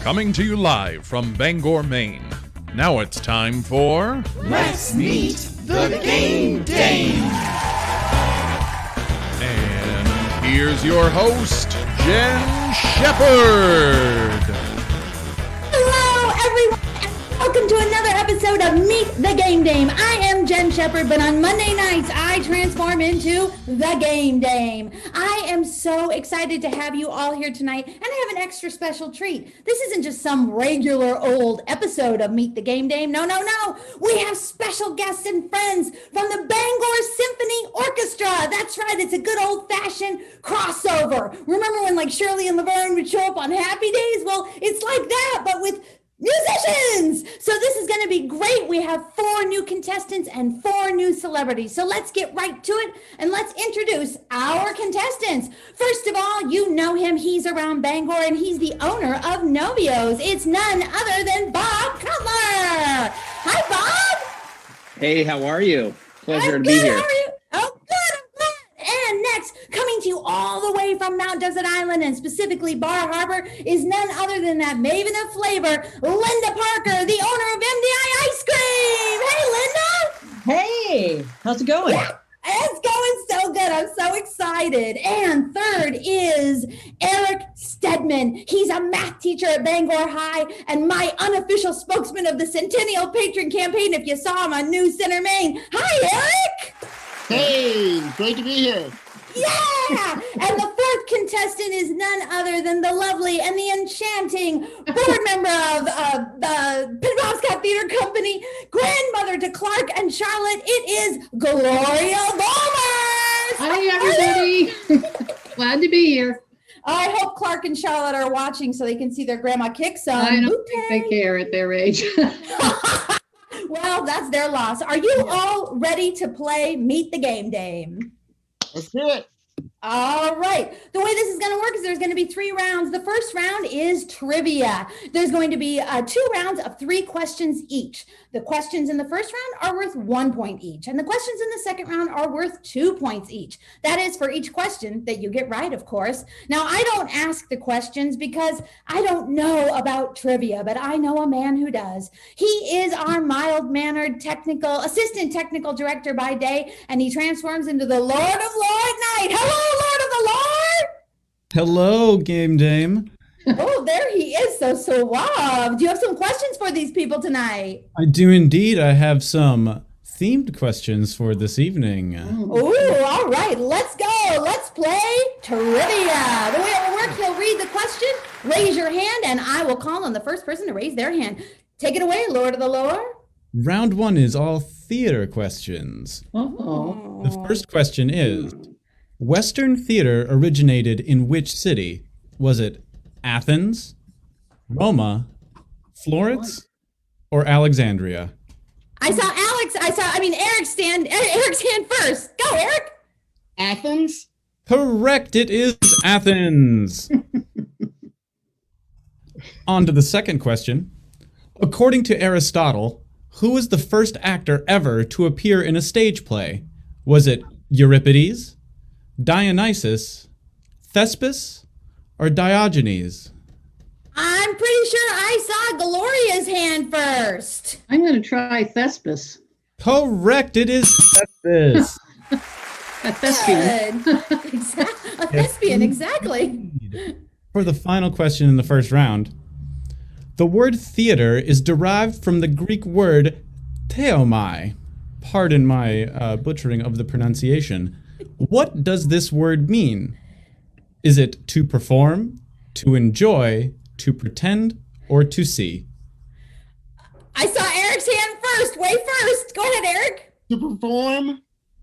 coming to you live from Bangor, Maine. Now it's time for... Let's meet the Game Dame! And here's your host, Jen Shepherd. Hello, everyone, and welcome to another episode of Meet the Game Dame. I am Jen Shepherd, but on Monday nights, I transform into the Game Dame. I am so excited to have you all here tonight, and I have an extra special treat. This isn't just some regular old episode of Meet the Game Dame. No. We have special guests and friends from the Bangor Symphony Orchestra. That's right, it's a good old-fashioned crossover. Remember when like Shirley and Laverne would show up on Happy Days? Well, it's like that, but with musicians. So this is going to be great. We have 4 new contestants and 4 new celebrities. So let's get right to it and let's introduce our contestants. First of all, you know him. He's around Bangor and he's the owner of Novio's. It's none other than Bob Cutler. Hi, Bob. Hey, how are you? Pleasure I'm to be good. here. How are you? Oh, good. I'm glad. And next, coming to you all the way from Mount Desert Island and specifically Bar Harbor is none other than that maven of flavor, Linda Parker, the owner of MDI Ice Cream. Hey, Linda. Hey, how's it going? It's going so good. I'm so excited. And third is Eric Stedman. He's a math teacher at Bangor High and my unofficial spokesman of the Centennial Patron Campaign. If you saw him on News Center, Maine. Hi, Eric. Hey, great to be here. Yeah! And the 4th contestant is none other than the lovely and the enchanting board member of the Penobscot Theater Company, grandmother to Clark and Charlotte. It is Gloria Bowmers! Hi, everybody. Glad to be here. I hope Clark and Charlotte are watching so they can see their grandma kick some. I don't think they care at their age. Well, that's their loss. Are you all ready to play Meet the Game Dame? Let's do it. All right. The way this is going to work is there's going to be 3 rounds. The first round is trivia. There's going to be 2 rounds of 3 questions each. The questions in the first round are worth 1 point each, and the questions in the second round are worth 2 points each. That is for each question that you get right, of course. Now, I don't ask the questions because I don't know about trivia, but I know a man who does. He is our mild-mannered assistant technical director by day, and he transforms into the Lord of Law at night. Hello, Lord of the Lord! Hello, Game Dame. Oh, there he is, so suave. Do you have some questions for these people tonight? I do indeed. I have some themed questions for this evening. Ooh, all right, let's go. Let's play trivia. The way it will work, he'll read the question, raise your hand, and I will call on the first person to raise their hand. Take it away, Lord of the Lore. Round 1 is all theater questions. Uh-oh. The first question is, Western theater originated in which city? Was it Athens, Roma, Florence, or Alexandria? I saw Eric's hand first. Go, Eric. Athens? Correct, it is Athens. On to the second question. According to Aristotle, who was the first actor ever to appear in a stage play? Was it Euripides, Dionysus, Thespis, or Diogenes? I'm pretty sure I saw Gloria's hand first. I'm going to try Thespis. Correct, it is Thespis. A thespian. A thespian, exactly. For the final question in the first round, the word theater is derived from the Greek word theomai. Pardon my butchering of the pronunciation. What does this word mean? Is it to perform, to enjoy, to pretend, or to see? I saw Eric's hand first, way first. Go ahead, Eric. To perform?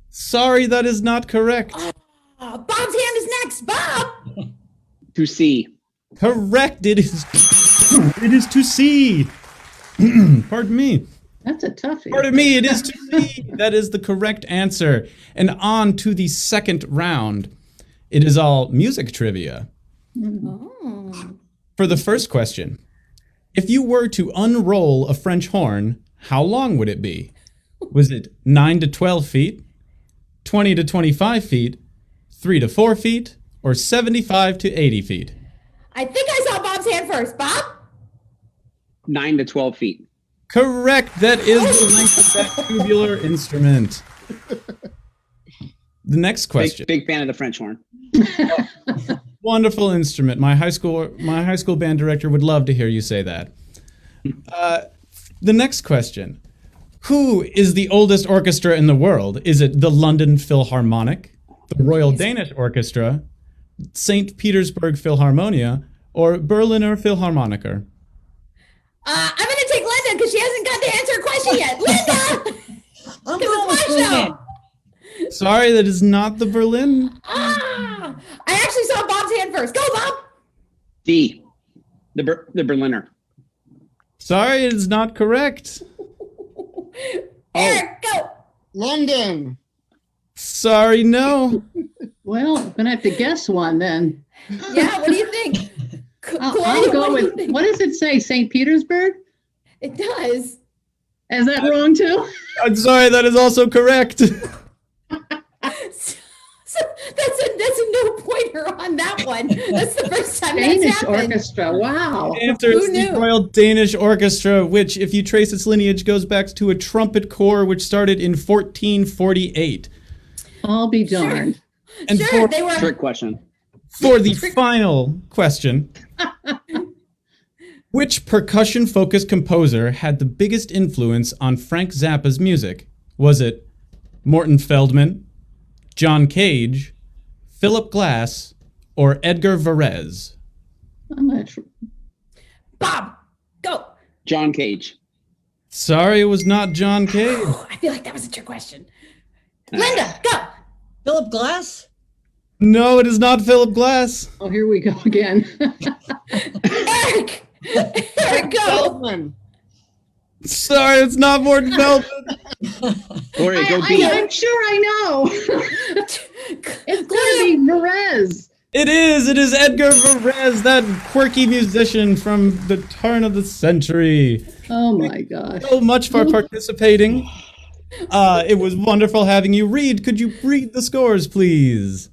Sorry, that is not correct. Bob's hand is next. Bob. To see. Correct, it is to see. Pardon me. That's a toughie. Pardon me, it is to see. That is the correct answer. And on to the second round. It is all music trivia. Oh. For the first question, if you were to unroll a French horn, how long would it be? Was it 9 to 12 feet, 20 to 25 feet, 3 to 4 feet, or 75 to 80 feet? I think I saw Bob's hand first. Bob? 9 to 12 feet. Correct. That is the length of that tubular instrument. The next question. Big fan of the French horn. Wonderful instrument. My high school band director would love to hear you say that. The next question. Who is the oldest orchestra in the world? Is it the London Philharmonic, the Royal Danish Orchestra, St. Petersburg Philharmonia, or Berliner Philharmoniker? I'm going to take Linda because she hasn't got to answer a question yet. Linda! I'm Because going with it's my show. Berlin. Sorry, that is not the Berlin. I actually saw Bob's hand first. Go, Bob! D. The Berliner. Sorry, it is not correct. Eric, go! London. Sorry, no. Well, I'm gonna have to guess one then. Yeah, what do you think? I'll go with, what does it say, St. Petersburg? It does. Is that wrong too? I'm sorry, that is also correct. So that's a no pointer on that one. That's the first time that's Danish happened. Orchestra, wow. The answer is Who the knew? Royal Danish Orchestra, which, if you trace its lineage, goes back to a trumpet corps which started in 1448. I'll be darned. And Sure, they were. Trick question. for the final question, which percussion-focused composer had the biggest influence on Frank Zappa's music? Was it Morton Feldman, John Cage, Philip Glass, or Edgar Varese? I'm not sure. Bob, go. John Cage. Sorry, it was not John Cage. I feel like that was a trick question. Linda, go. Philip Glass? No, it is not Philip Glass. Oh, here we go again. Eric. Eric, go. Feldman. Sorry, it's not Morton Feldman. Gloria, go B. I'm sure I know. It's gonna be Perez. It is Edgar Varese, that quirky musician from the turn of the century. Oh my gosh. So much for participating. It was wonderful having you. Reed, could you read the scores, please?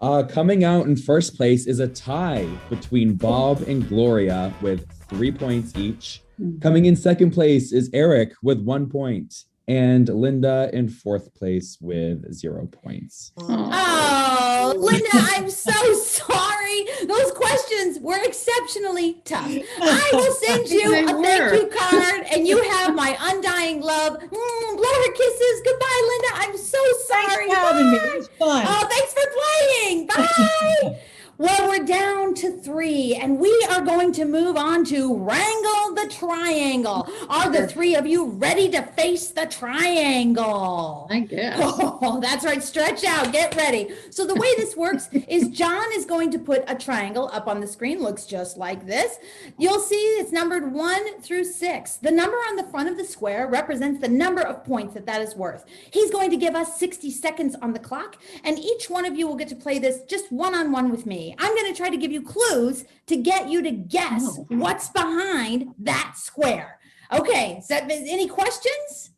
Coming out in first place is a tie between Bob and Gloria with 3 points each. Coming in second place is Eric with 1 point, and Linda in fourth place with 0 points. Oh, Linda, I'm so sorry. Those questions were exceptionally tough. I will send you They a were. thank you card, and you have my undying love. Blow her kisses. Goodbye, Linda. I'm so sorry. Thanks for having me. Bye. It was fun. Oh, thanks for playing. Bye. Well, we're down to 3, and we are going to move on to Wrangle the Triangle. Are the 3 of you ready to face the triangle? I guess. Oh, that's right. Stretch out. Get ready. So the way this works is John is going to put a triangle up on the screen. Looks just like this. You'll see it's numbered 1 through 6. The number on the front of the square represents the number of points that is worth. He's going to give us 60 seconds on the clock, and each one of you will get to play this just one-on-one with me. I'm going to try to give you clues to get you to guess what's behind that square. Okay, so any questions?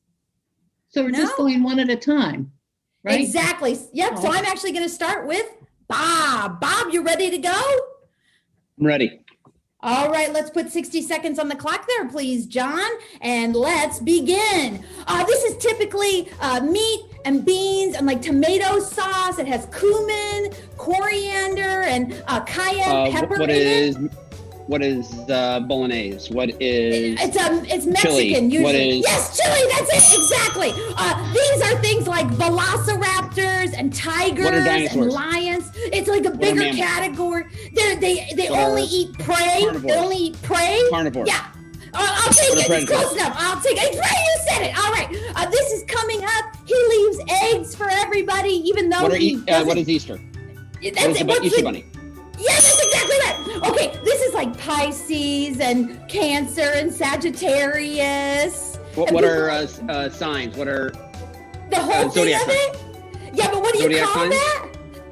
So we're just No. going one at a time, right? Exactly. Yep. So Oh. I'm actually going to start with Bob. Bob, you ready to go? I'm ready. All right, let's put 60 seconds on the clock there, please, John. And let's begin. This is typically meat and beans and like tomato sauce. It has cumin, coriander, and cayenne pepper What in it. What is bolognese? What is It's Mexican chili? usually. What is- Yes, chili. That's it. Exactly. These are things like velociraptors and tigers What are and dinosaurs? lions. It's like a bigger mammals? category. They What only are eat prey. They carnivores? only eat prey. Carnivores. Yeah. I'll take What are it. It's predators? close enough. I'll take it. It's right. You said it. All right. This is coming up. He leaves eggs for everybody, even though he doesn't. what is Easter? That's What is it. the What's Easter the- bunny? Yeah, that's exactly that. Okay, this is like Pisces and Cancer and Sagittarius. What And are signs? What are the whole thing zodiac of it? Yeah, but what do you Zodiac call signs? that?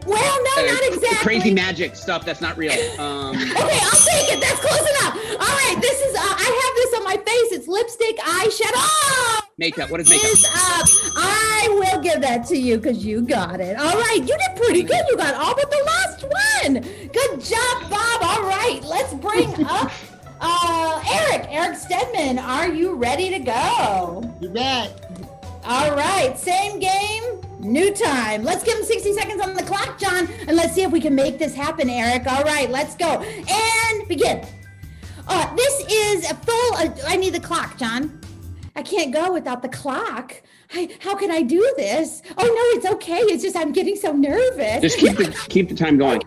Well, no, not exactly. crazy magic stuff that's not real? Okay, I'll take it. That's close enough. All right, this is. I have this on my face. It's lipstick, eyeshadow. Oh! Makeup. What is makeup? Is up. I will give that to you because you got it. All right, you did pretty good. You got all but the last one. Good job, Bob. All right, let's bring up Eric. Eric Stedman, are you ready to go? You bet. All right, same game, new time. Let's give him 60 seconds on the clock, John, and let's see if we can make this happen, Eric. All right, let's go. And begin. This is a full, I need the clock, John. I can't go without the clock. How can I do this? Oh, no, it's okay. It's just I'm getting so nervous. Just keep the time going.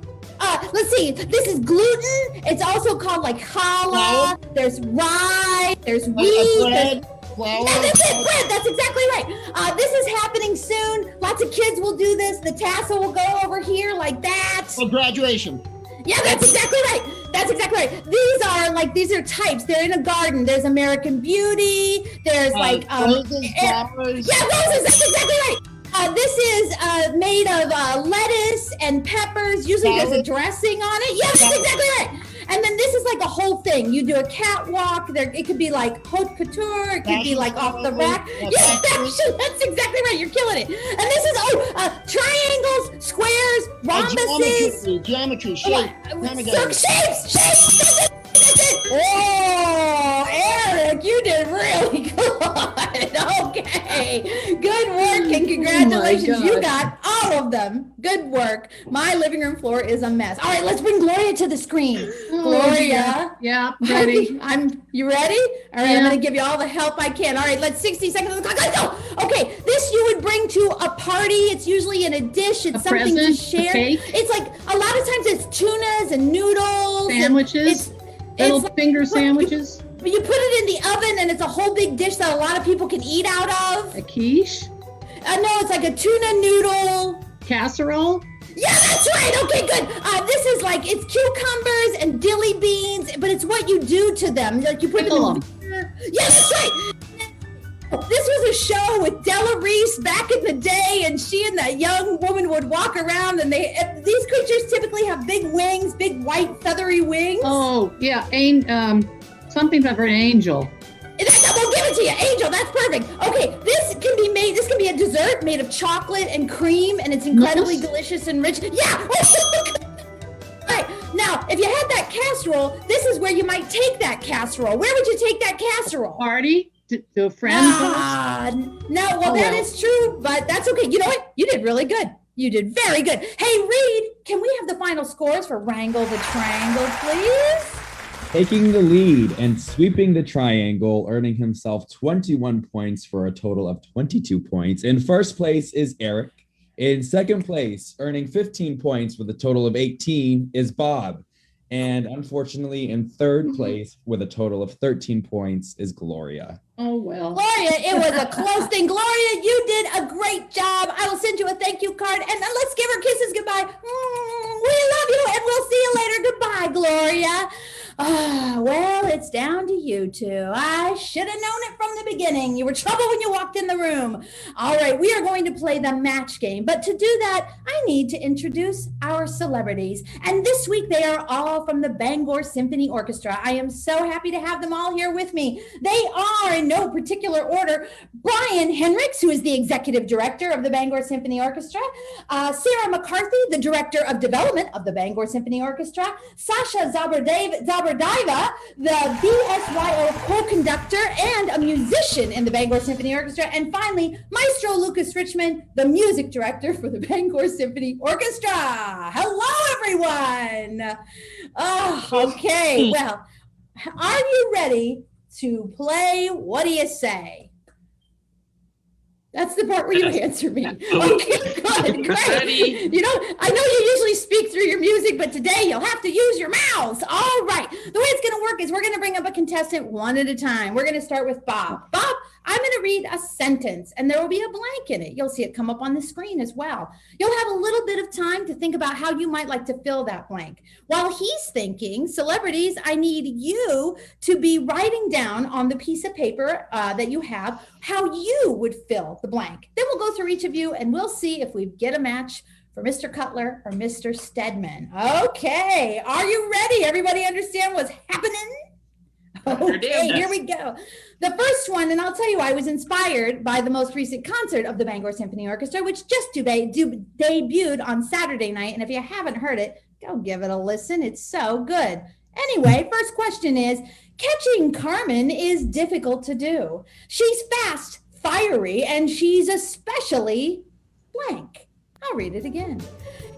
Let's see. This is gluten. It's also called like challah. There's rye. There's wheat. Bread, flour. Yeah, that's it. Bread. That's exactly right. This is happening soon. Lots of kids will do this. The tassel will go over here like that. For graduation. Yeah, that's exactly right. That's exactly right. These are types. They're in a garden. There's American Beauty. There's Roses, flowers. Yeah, roses. That's exactly right. This is made of lettuce and peppers. Usually there's a dressing on it. Yeah, that's exactly right. And then this is like a whole thing. You do a catwalk. It could be like haute couture. It could be like off the rack. Yeah, fashion. That's exactly right. You're killing it. And this is triangles, squares, rhombuses. Geometry, shape. Shapes. That's it. Oh, Eric, you did really good. Okay. Good work and congratulations. You got all of them. Good work. My living room floor is a mess. All right, let's bring Gloria to the screen. Gloria. Yeah, ready. You ready? All right, I'm going to give you all the help I can. All right, let's 60 seconds on the clock. Let's go. Okay, this you would bring to a party. It's usually in a dish. It's something to share. It's like a lot of times it's tunas and noodles. Sandwiches. Little finger sandwiches. You put it in the oven and it's a whole big dish that a lot of people can eat out of. A quiche. No, it's like a tuna noodle. Casserole. Yeah, that's right. Okay, good. This is like, it's cucumbers and dilly beans, but it's what you do to them. Like you put them in. Yeah, that's right. This was a show with Della Reese back in the day, and she and that young woman would walk around, and these creatures typically have big wings, big white feathery wings. Oh, yeah. Something about an angel. We'll give it to you. Angel, that's perfect. Okay, this can be a dessert made of chocolate and cream, and it's incredibly delicious and rich. Yeah. All right, now, if you had that casserole, this is where you might take that casserole. Where would you take that casserole? Party? To a friend? No, that is true, but that's okay. You know what? You did really good. You did very good. Hey, Reed, can we have the final scores for Wrangle the Triangle, please? Taking the lead and sweeping the triangle, earning himself 21 points for a total of 22 points. In first place is Eric. In second place, earning 15 points with a total of 18 is Bob. And unfortunately, in third place with a total of 13 points is Gloria. Oh, well. Gloria, it was a close thing. Gloria, you did a great job. I will send you a thank you card. And then let's give her kisses goodbye. We love you, and we'll see you later. Goodbye, Gloria. Well, it's down to you two. I should have known it from the beginning. You were trouble when you walked in the room. All right, we are going to play the match game. But to do that, I need to introduce our celebrities. And this week, they are all from the Bangor Symphony Orchestra. I am so happy to have them all here with me. They are, in no particular order, Brian Henricks, who is the executive director of the Bangor Symphony Orchestra, Sarah McCarthy, the director of development of the Bangor Symphony Orchestra, Sasha Zabardaiva, the BSYO co-conductor and a musician in the Bangor Symphony Orchestra, and finally, Maestro Lucas Richmond, the music director for the Bangor Symphony Orchestra. Hello, everyone. Oh, okay. Well, are you ready to play What Do You Say? That's the part where you answer me. Okay, good, great. You know, I know you usually speak through your music, but today you'll have to use your mouths. All right. The way it's going to work is we're going to bring up a contestant one at a time. We're going to start with Bob. Bob, I'm going to read a sentence, and there will be a blank in it. You'll see it come up on the screen as well. You'll have a little bit of time to think about how you might like to fill that blank. While he's thinking, celebrities, I need you to be writing down on the piece of paper that you have how you would fill the blank. Then we'll go through each of you, and we'll see if we get a match for Mr. Cutler or Mr. Stedman. Okay, are you ready? Everybody understand what's happening? Okay, here we go. The first one, and I'll tell you, I was inspired by the most recent concert of the Bangor Symphony Orchestra, which just debuted on Saturday night. And if you haven't heard it, go give it a listen. It's so good. Anyway, first question is, Catching Carmen is difficult to do. She's fast, fiery, and she's especially blank. I'll read it again.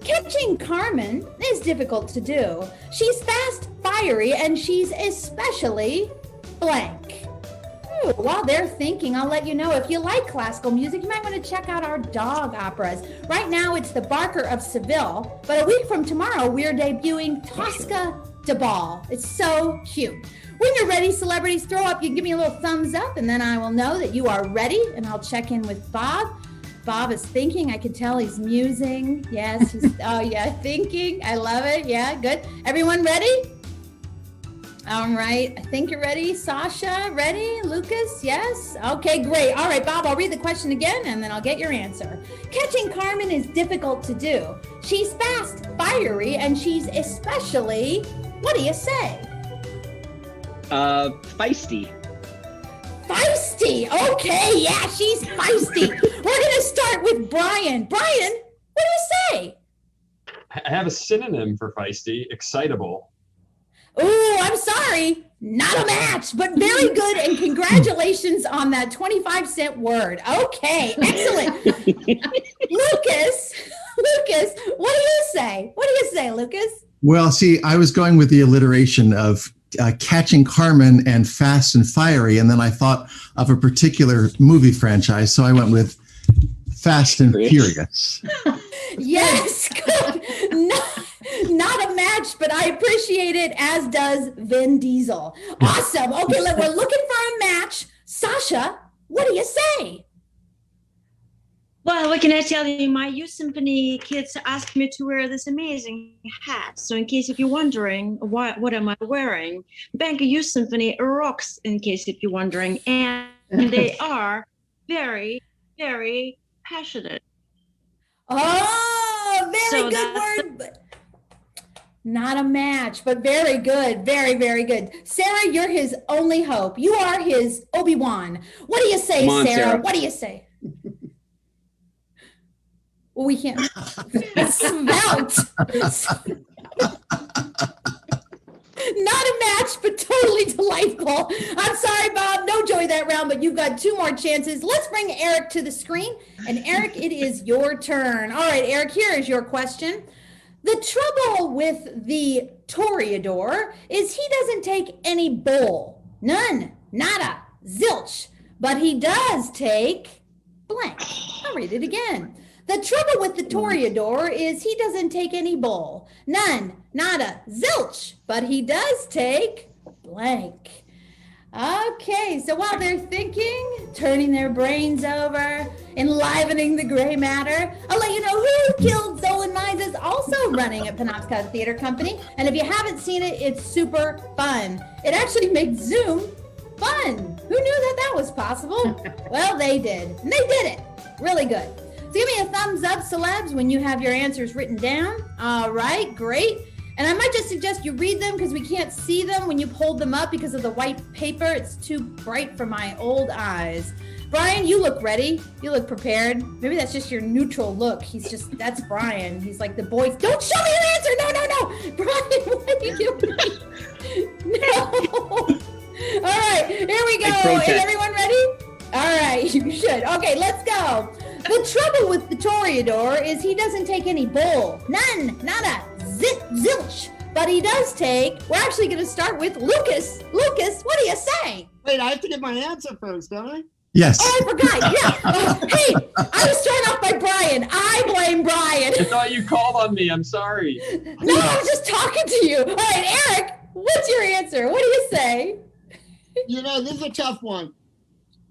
Catching Carmen is difficult to do. She's fast, fiery, and she's especially blank. Ooh, while they're thinking, I'll let you know, if you like classical music, you might want to check out our dog operas. Right now, it's The Barker of Seville, but a week from tomorrow, we're debuting Tosca de Ball. It's so cute. When you're ready, celebrities, throw up. You can give me a little thumbs up, and then I will know that you are ready, and I'll check in with Bob. Bob is thinking. I can tell he's musing. Yes, he's, oh yeah, thinking. I love it. Yeah, good. Everyone ready? All right, I think you're ready. Sasha, ready? Lucas, yes? Okay, great. All right, Bob, I'll read the question again, and then I'll get your answer. Catching Carmen is difficult to do. She's fast, fiery, and she's especially, what do you say? Feisty. Feisty. Okay, yeah, she's feisty. We're going to start with Brian. Brian, what do you say? I have a synonym for feisty, excitable. Oh, I'm sorry. Not a match, but very good. And congratulations on that 25-cent word. Okay, excellent. Lucas, what do you say? What do you say, Lucas? Well, see, I was going with the alliteration of Catching Carmen and Fast and Fiery, and then I thought of a particular movie franchise, so I went with Fast and Furious. Yes, good. Not a match, but I appreciate it, as does Vin Diesel. Awesome. Okay, we're looking for a match. Sasha, what do you say? Well, what can I tell you? My youth symphony kids asked me to wear this amazing hat. So in case if you're wondering, what am I wearing? Bangor Youth Symphony rocks, in case if you're wondering. And they are very, very passionate. Oh, very good word. Not a match, but very good. Very, very good. Sarah, you're his only hope. You are his Obi-Wan. What do you say, Come on, Sarah? Sarah. What do you say? Well, we can't. Svelte. Not a match, but totally delightful. I'm sorry, Bob. No joy that round, but you've got 2 more chances. Let's bring Eric to the screen. And Eric, it is your turn. All right, Eric, here is your question. The trouble with the Toreador is he doesn't take any bull. None. Nada. Zilch. But he does take blank. I'll read it again. The trouble with the Toreador is he doesn't take any bull. None, nada, zilch, but he does take blank. Okay, so while they're thinking, turning their brains over, enlivening the gray matter, I'll let you know Who Killed Zolan Mines is also running at Penobscot Theater Company. And if you haven't seen it, it's super fun. It actually makes Zoom fun. Who knew that was possible? Well, they did. And they did it. Really good. So give me a thumbs up, celebs, when you have your answers written down. All right, great. And I might just suggest you read them because we can't see them when you hold them up because of the white paper. It's too bright for my old eyes. Brian, you look ready. You look prepared. Maybe that's just your neutral look. That's Brian. He's like the boys. Don't show me your answer. No. Brian, what are you doing? No. All right, here we go. Is everyone ready? All right, you should. Okay, let's go. The trouble with the Toreador is he doesn't take any bull. None, nada, zilch. But he does take, we're actually going to start with Lucas. Lucas, what do you say? Wait, I have to get my answer first, don't I? Yes. Oh, I forgot. Yeah. Hey, I was thrown off by Brian. I blame Brian. I thought you called on me. I'm sorry. No, I was just talking to you. All right, Eric, what's your answer? What do you say? You know, this is a tough one.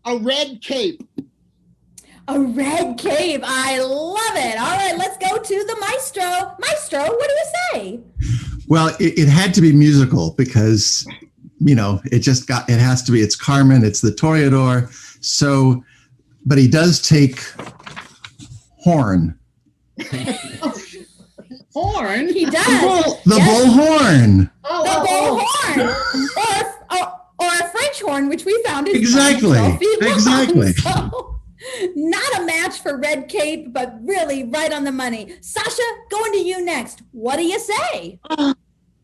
A red cape. A red cape. I love it. All right, let's go to the maestro. Maestro, what do you say? Well, it had to be musical because, it has to be, it's Carmen, it's the Toreador. So, but he does take horn. Horn? He does. The bull horn. The bull horn. Or a French horn, which we found is Exactly. So, not a match for red cape, but really right on the money. Sasha, going to you next. What do you say?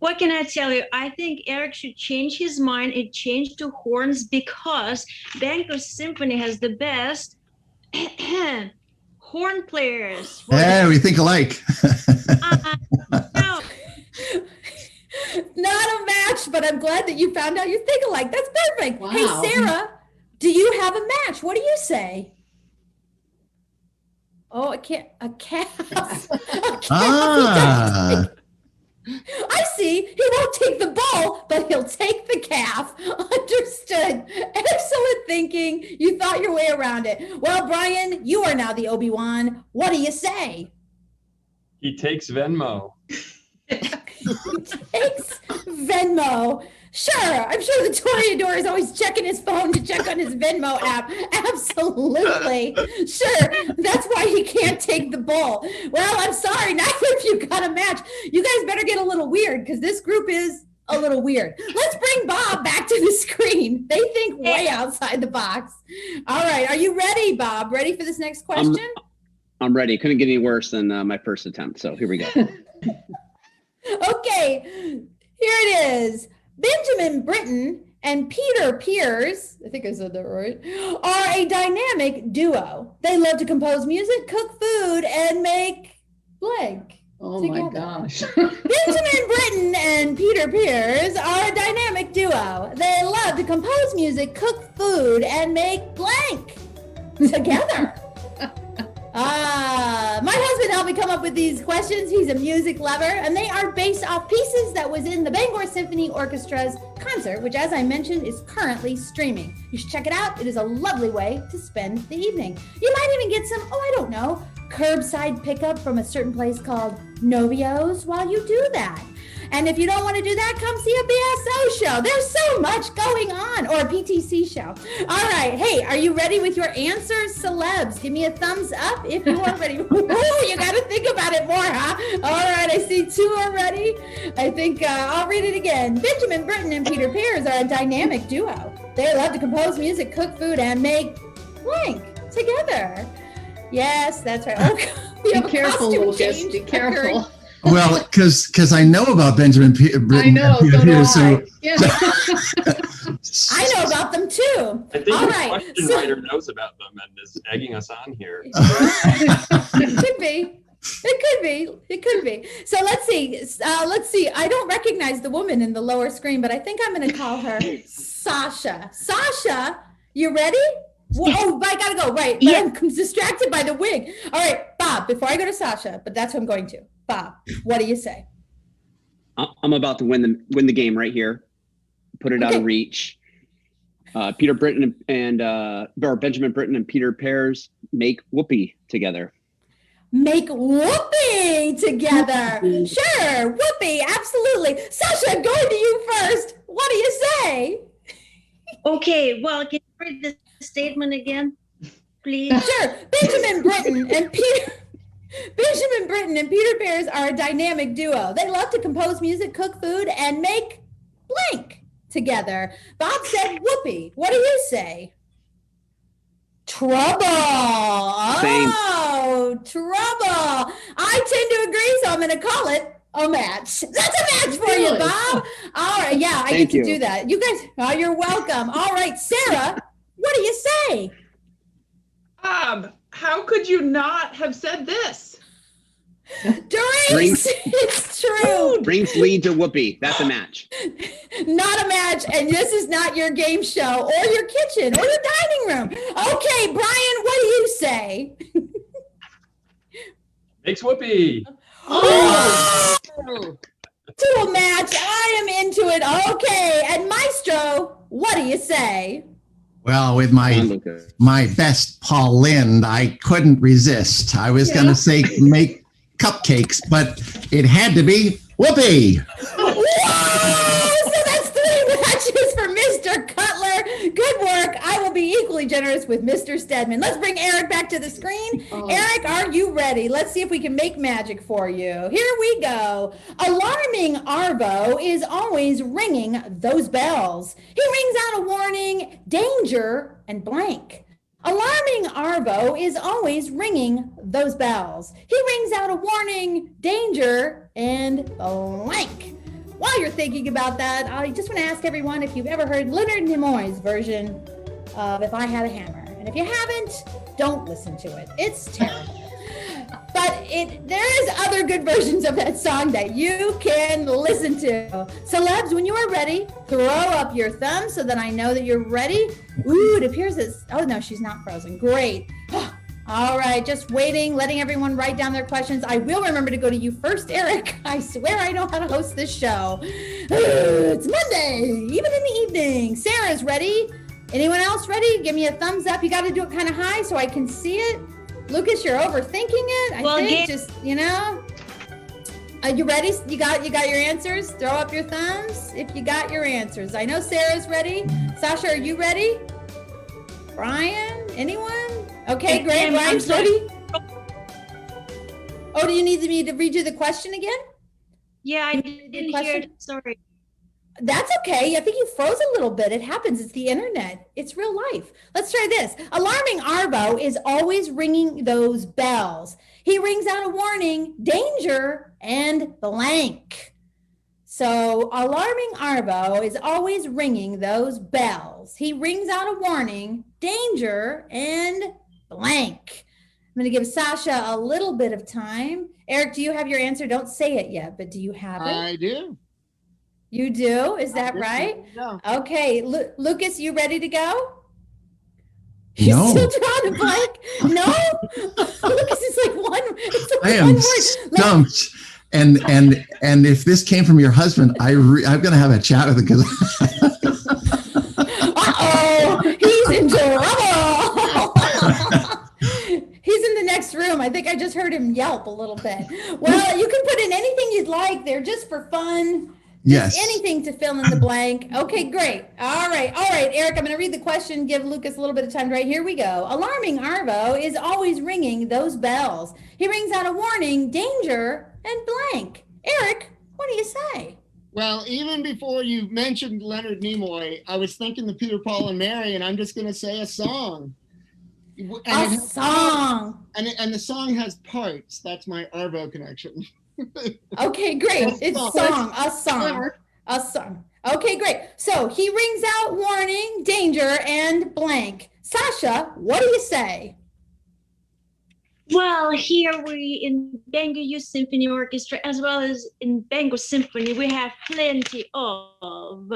What can I tell you? I think Eric should change his mind and change to horns because Bangor Symphony has the best horn players. Yeah, we think alike. No. Not a match, but I'm glad that you found out you think alike. That's perfect. Wow. Hey, Sarah, do you have a match? What do you say? Oh, a calf. A calf. Ah. I see. He won't take the bull, but he'll take the calf. Understood. Excellent thinking. You thought your way around it. Well, Brian, you are now the Obi-Wan. What do you say? He takes Venmo. He takes Venmo. Sure, I'm sure the Toreador is always checking his phone to check on his Venmo app. Absolutely. Sure, that's why he can't take the bull. Well, I'm sorry, neither of you got a match. You guys better get a little weird because this group is a little weird. Let's bring Bob back to the screen. They think way outside the box. All right, are you ready, Bob? Ready for this next question? I'm ready. Couldn't get any worse than my first attempt. So here we go. Okay, here it is. Benjamin Britten and Peter Pears, I think I said that right, are a dynamic duo. They love to compose music, cook food, and make blank. Oh together. my gosh. Benjamin Britten and Peter Pears are a dynamic duo. They love to compose music, cook food, and make blank together. My husband helped me come up with these questions. He's a music lover, and they are based off pieces that was in the Bangor Symphony Orchestra's concert, which, as I mentioned, is currently streaming. You should check it out. It is a lovely way to spend the evening. You might even get some, I don't know, curbside pickup from a certain place called Novio's while you do that. And if you don't want to do that, come see a BSO show. There's so much going on, or a PTC show. All right. Hey, are you ready with your answers, celebs? Give me a thumbs up if you are ready. Ooh, you got to think about it more, huh? All right. I see two already. I think I'll read it again. Benjamin Britten and Peter Pears are a dynamic duo. They love to compose music, cook food, and make blank together. Yes, that's right. Oh, we have Be careful, a costume Lucas. change Be careful. occurring. Well, because I know about Benjamin Britten. I know, and Peter so do Pears, I. Yeah. I know about them too. I think All the right. question So, writer knows about them and is egging us on here. it could be. It could be. It could be. So let's see. I don't recognize the woman in the lower screen, but I think I'm going to call her Sasha. Sasha, you ready? Well, oh, I gotta go. Right. But Yeah. I'm distracted by the wig. All right, Bob. Before I go to Sasha, but that's who I'm going to. Bob, what do you say? I'm about to win the game right here. Put it out of reach. Peter Britten or Benjamin Britten and Peter Pears make whoopee together. Make whoopee together. Sure, whoopee, absolutely. Sasha, going to you first. What do you say? Okay, well, can you read the statement again, please? Sure. Benjamin Britten and Peter Pears are a dynamic duo. They love to compose music, cook food, and make blank together. Bob said whoopee. What do you say? Trouble. Same. Oh, trouble. I tend to agree, so I'm going to call it a match. That's a match for you, Really? Bob. All right. Yeah, I Thank get you. to do that. You guys, you're welcome. All right, Sarah, what do you say? How could you not have said this? Drinks. It's true. Drinks lead to whoopee. That's a match. Not a match, and this is not your game show or your kitchen or your dining room. Okay, Brian, what do you say? Makes whoopee. Oh! To a match. I am into it. Okay, and Maestro, what do you say? Well, with Come on, my Lucas. best Paul Lind, I couldn't resist. I was going to say make cupcakes, but it had to be whoopee. Whoa! So that's 3 matches for Mr. Cutler. Good work. I will be equally generous with Mr. Stedman. Let's bring Eric back to the screen. Eric, are you ready? Let's see if we can make magic for you. Here we go. Alarming Arvo is always ringing those bells. He rings out a warning, danger, and blank. Alarming Arvo is always ringing those bells. He rings out a warning, danger, and blank. while you're thinking about that, I just want to ask everyone if you've ever heard Leonard Nimoy's version of If I Had a Hammer. And if you haven't, don't listen to it. It's terrible. But there is other good versions of that song that you can listen to. Celebs, when you are ready, throw up your thumb so that I know that you're ready. Ooh, it appears it's, oh no, she's not frozen. Great. All right, just waiting, letting everyone write down their questions. I will remember to go to you first, Eric. I swear I know how to host this show. It's Monday, even in the evening. Sarah's ready. Anyone else ready? Give me a thumbs up. You got to do it kind of high so I can see it. Lucas, you're overthinking it. I think just, are you ready? You got your answers? Throw up your thumbs if you got your answers. I know Sarah's ready. Sasha, are you ready? Brian, anyone? Okay, great. Brian's ready. Oh, do you need me to read you the question again? Yeah, I didn't hear it. Sorry. That's okay. I think you froze a little bit. It happens. It's the internet. It's real life. Let's try this. Alarming Arvo is always ringing those bells. He rings out a warning, danger, and blank. So alarming Arvo is always ringing those bells. He rings out a warning, danger, and blank. I'm going to give Sasha a little bit of time. Eric, do you have your answer? Don't say it yet, but do you have it? I do. You do? Is that right? No. Okay. Lucas, you ready to go? No. Still drawing a blank? No? Lucas is like one. I am stumped. And if this came from your husband, I'm going to have a chat with him because. Uh-oh, he's in trouble. He's in the next room. I think I just heard him yelp a little bit. Well, you can put in anything you'd like there just for fun. Yes. Anything to fill in the blank. Okay, great. All right, Eric, I'm going to read the question, give Lucas a little bit of time to write. Here we go. Alarming Arvo is always ringing those bells. He rings out a warning, danger, and blank. Eric, what do you say? Well, even before you mentioned Leonard Nimoy, I was thinking the Peter, Paul, and Mary, and I'm just going to say a song. And song. And the song has parts. That's my Arvo connection. Okay, great. It's a song. Okay, great. So he rings out warning, danger, and blank. Sasha, what do you say? Well, here we in Bangor Youth Symphony Orchestra, as well as in Bangor Symphony, we have plenty of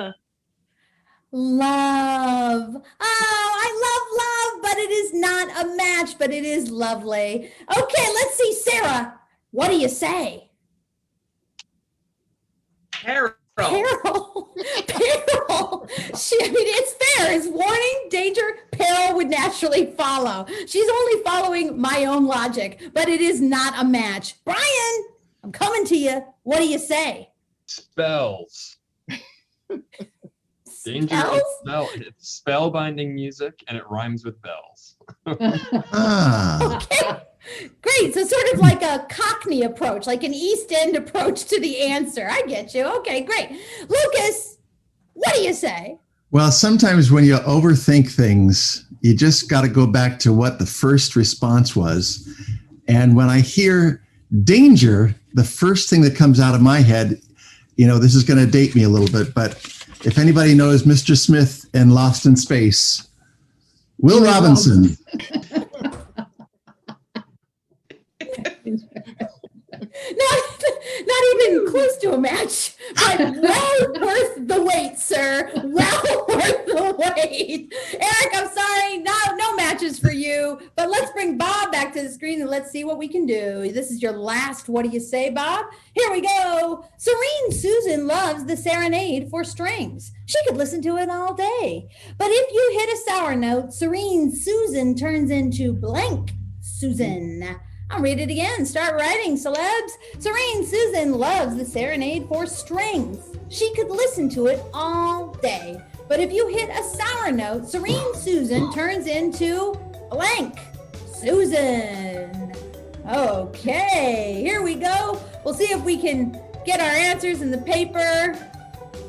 love. Oh, I love, but it is not a match, but it is lovely. Okay, let's see, Sarah. What do you say? Carol. It's fair. It's warning, danger, peril would naturally follow. She's only following my own logic, but it is not a match. Brian, I'm coming to you. What do you say? Spells. Danger Spells? It's spellbinding music, and it rhymes with bells. Okay. Great. So sort of like a Cockney approach, like an East End approach to the answer. I get you. Okay, great. Lucas, what do you say? Well, sometimes when you overthink things, you just got to go back to what the first response was. And when I hear danger, the first thing that comes out of my head, this is going to date me a little bit, but if anybody knows Mr. Smith and Lost in Space, Will Robinson. Not even close to a match, but well worth the wait, sir. Well worth the wait. Eric, I'm sorry, no matches for you, but let's bring Bob back to the screen and let's see what we can do. This is your last, what do you say, Bob? Here we go. Serene Susan loves the serenade for strings. She could listen to it all day. But if you hit a sour note, Serene Susan turns into blank Susan. I'll read it again. Start writing, celebs. Serene Susan loves the serenade for strings. She could listen to it all day. But if you hit a sour note, Serene Susan turns into blank Susan. Okay, here we go. We'll see if we can get our answers in the paper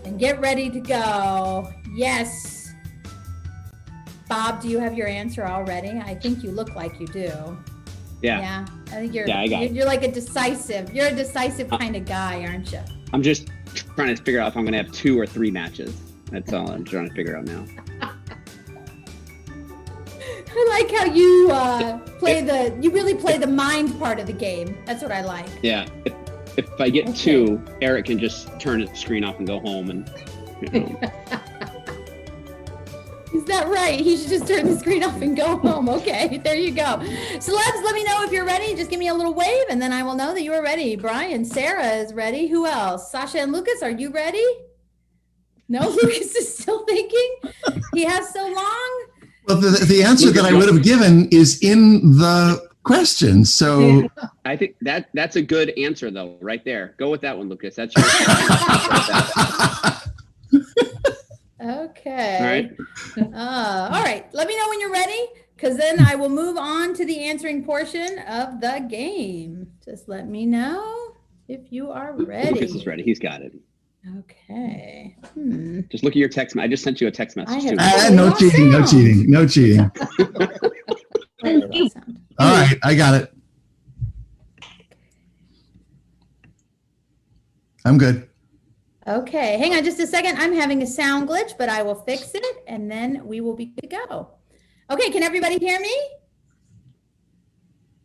and get ready to go. Yes. Bob, do you have your answer already? I think you look like you do. Yeah. I think you're. Yeah, I got it. You're like you're a decisive kind of guy, aren't you? I'm just trying to figure out if I'm going to have 2 or 3 matches. That's all I'm trying to figure out now. I like how you you really play the mind part of the game. That's what I like. Yeah. If I get 2, Eric can just turn his screen off and go home and, Is that right? He should just turn the screen off and go home. Okay, there you go. Celebs, let me know if you're ready. Just give me a little wave and then I will know that you are ready. Brian, Sarah is ready. Who else? Sasha and Lucas, are you ready? No, Lucas is still thinking. He has so long. Well, the answer that I would have given is in the question. So I think that's a good answer, though, right there. Go with that one, Lucas. That's your Okay. All right. Let me know when you're ready, because then I will move on to the answering portion of the game. Just let me know if you are ready. Lucas is ready. He's got it. Okay. Just look at your text. I just sent you a text message too. No cheating. No cheating. No cheating. All right, I got it. I'm good. Okay, hang on just a second. I'm having a sound glitch, but I will fix it and then we will be good to go. Okay, can everybody hear me?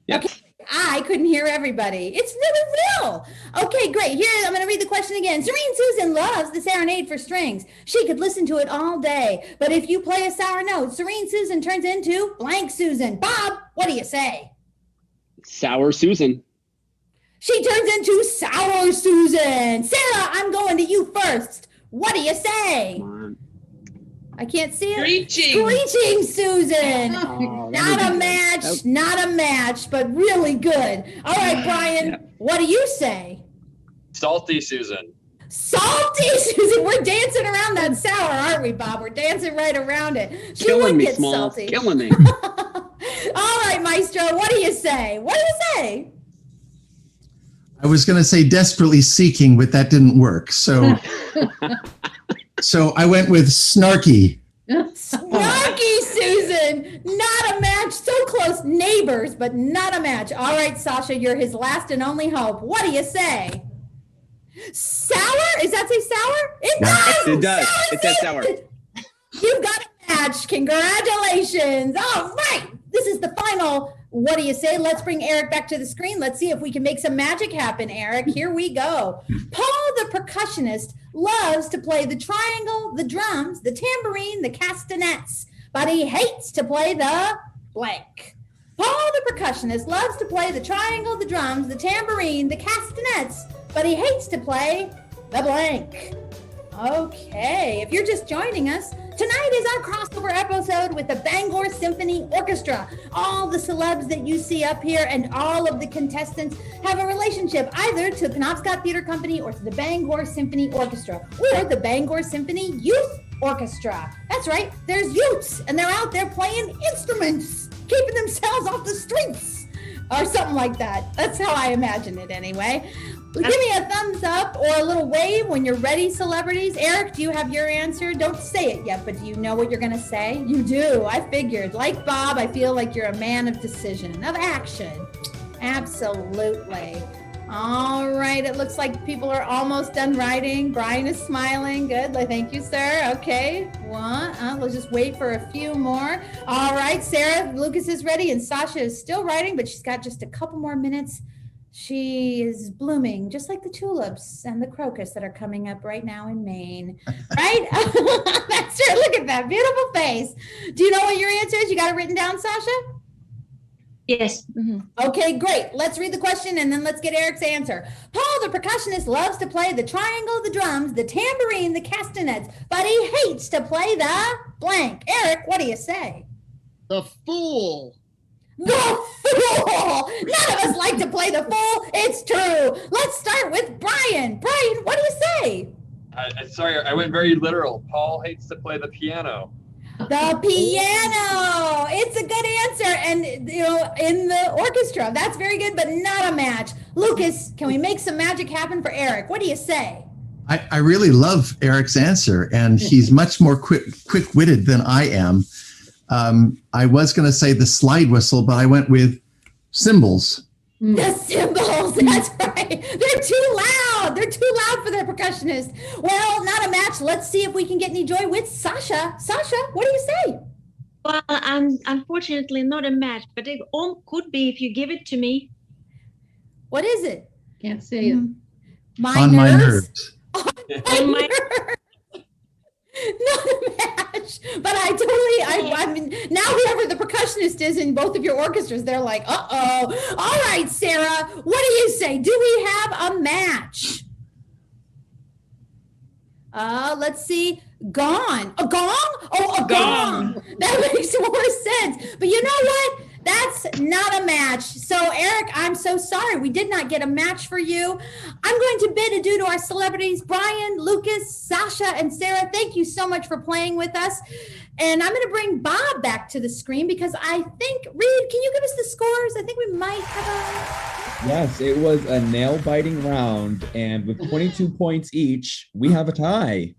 Yes. Okay, I couldn't hear everybody. It's really real. Okay, great. Here, I'm going to read the question again. Serene Susan loves the serenade for strings. She could listen to it all day. But if you play a sour note, Serene Susan turns into blank Susan. Bob, what do you say? Sour Susan. She turns into Sour Susan. Sarah, I'm going to you first. What do you say? I can't see it. Screeching Susan. Not a match, not a match, but really good. All right, Brian, what do you say? Salty Susan. Salty Susan. We're dancing around that sour, aren't we, Bob? We're dancing right around it. She Killing would me, get Smalls. salty. Killing me. All right, Maestro, what do you say? What do you say? I was going to say desperately seeking, but that didn't work. So, so I went with snarky. Snarky Susan, not a match. So close, neighbors, but not a match. All right, Sasha, you're his last and only hope. What do you say? Sour? Is that say sour? It does. It does. It says sour. You've got a match. Congratulations. All right. This is the final. What do you say? Let's bring Eric back to the screen. Let's see if we can make some magic happen, Eric. Here we go. Paul, the percussionist, loves to play the triangle, the drums, the tambourine, the castanets, but he hates to play the blank. Paul, the percussionist, loves to play the triangle, the drums, the tambourine, the castanets, but he hates to play the blank. Okay, if you're just joining us, tonight is our crossover episode with the Bangor Symphony Orchestra. All the celebs that you see up here and all of the contestants have a relationship either to the Penobscot Theater Company or to the Bangor Symphony Orchestra or the Bangor Symphony Youth Orchestra. That's right, there's youths and they're out there playing instruments, keeping themselves off the streets or something like that. That's how I imagine it anyway. Well, give me a thumbs up or a little wave when you're ready, celebrities. Eric, do you have your answer? Don't say it yet, but do you know what you're going to say? You do. I figured. Like Bob, I feel like you're a man of decision, of action. Absolutely. All right. It looks like people are almost done writing. Brian is smiling. Good. Thank you, sir. Okay. Let's just wait for a few more. All right. Sarah, Lucas is ready, and Sasha is still writing, but she's got just a couple more minutes. She is blooming just like the tulips and the crocus that are coming up right now in Maine, right? That's true. Look at that beautiful face. Do you know what your answer is? You got it written down, Sasha? Yes. Okay, great. Let's read the question and then let's get Eric's answer. Paul, the percussionist, loves to play the triangle, the drums, the tambourine, the castanets, but he hates to play the blank. Eric, what do you say? The Fool. The Fool! None of us like to play the Fool. It's true. Let's start with Brian. Brian, what do you say? Sorry, I went very literal. Paul hates to play the piano. The piano. It's a good answer. And, in the orchestra. That's very good, but not a match. Lucas, can we make some magic happen for Eric? What do you say? I really love Eric's answer, and he's much more quick-witted than I am. I was going to say the slide whistle, but I went with cymbals. The cymbals, that's right. They're too loud. loud. They're too loud for their percussionist. Well, not a match. Let's see if we can get any joy with Sasha. Sasha, what do you say? Well, I'm unfortunately not a match, but it all could be if you give it to me. What is it? Can't say it. On my nerves. On my- Not a match, but I mean, now whoever the percussionist is in both of your orchestras, they're like, uh-oh. All right, Sarah, what do you say? Do we have a match? Let's see. Gong. A gong? Oh, a gong. That makes more sense. But you know what? That's not a match. So, Eric, I'm so sorry. We did not get a match for you. I'm going to bid adieu to our celebrities, Brian, Lucas, Sasha, and Sarah. Thank you so much for playing with us. And I'm going to bring Bob back to the screen because I think, Reed, can you give us the scores? I think we might have Yes, it was a nail-biting round, and with 22 points each, we have a tie.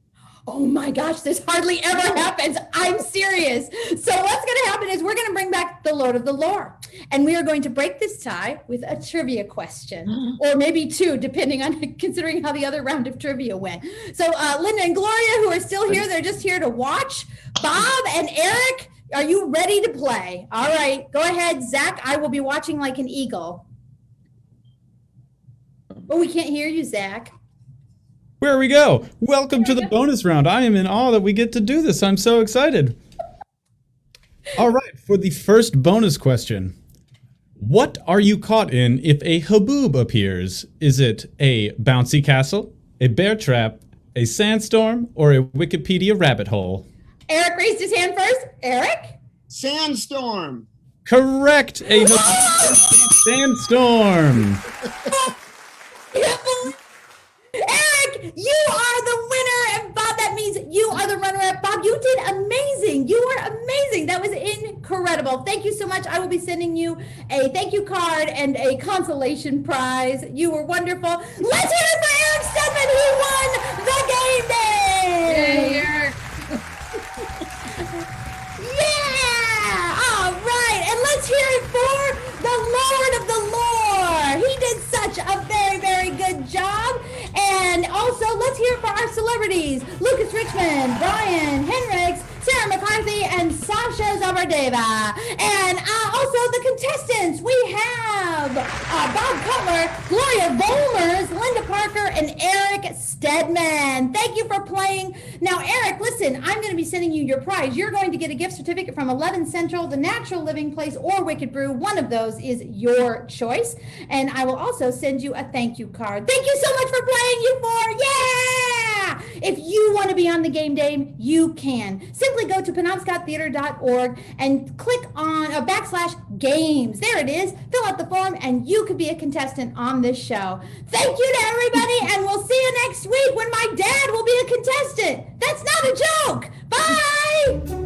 Oh my gosh, this hardly ever happens. I'm serious. So what's going to happen is we're going to bring back the Lord of the Lore. And we are going to break this tie with a trivia question, or maybe two, depending on considering how the other round of trivia went. So Linda and Gloria, who are still here, they're just here to watch. Bob and Eric, are you ready to play? All right, go ahead, Zach. I will be watching like an eagle. Oh, we can't hear you, Zach. Where we go? Welcome to the bonus round. I am in awe that we get to do this. I'm so excited. All right, for the first bonus question. What are you caught in if a haboob appears? Is it a bouncy castle, a bear trap, a sandstorm, or a Wikipedia rabbit hole? Eric raised his hand first. Eric? Sandstorm. Correct. A sandstorm. Eric, you are the winner, and Bob, that means you are the runner-up. Bob, you did amazing. You were amazing. That was incredible. Thank you so much. I will be sending you a thank you card and a consolation prize. You were wonderful. Let's hear it for Eric Stedman. He won the game day. Yay, Eric. Yeah! All right, and let's hear it for the Lord of the Lore. He did such a very, very good job. And also, let's hear it for our celebrities, Lucas Richmond, Brian Henricks, Sarah McCarthy, and Sasha Zabardeva. And also the contestants, we have Bob Cutler, Gloria Volmers, Linda Parker, and Eric Stedman. Thank you for playing. Now, Eric, listen, I'm going to be sending you your prize. You're going to get a gift certificate from 11 Central, The Natural Living Place, or Wicked Brew. One of those is your choice. And I will also send you a thank you card. Thank you so much for playing, you four. Yeah! If you want to be on the game day, you can. Simply go to penobscottheater.org and click on /games. There it is. Fill out the form and you could be a contestant on this show. Thank you to everybody, and we'll see you next week when my dad will be a contestant. That's not a joke. Bye!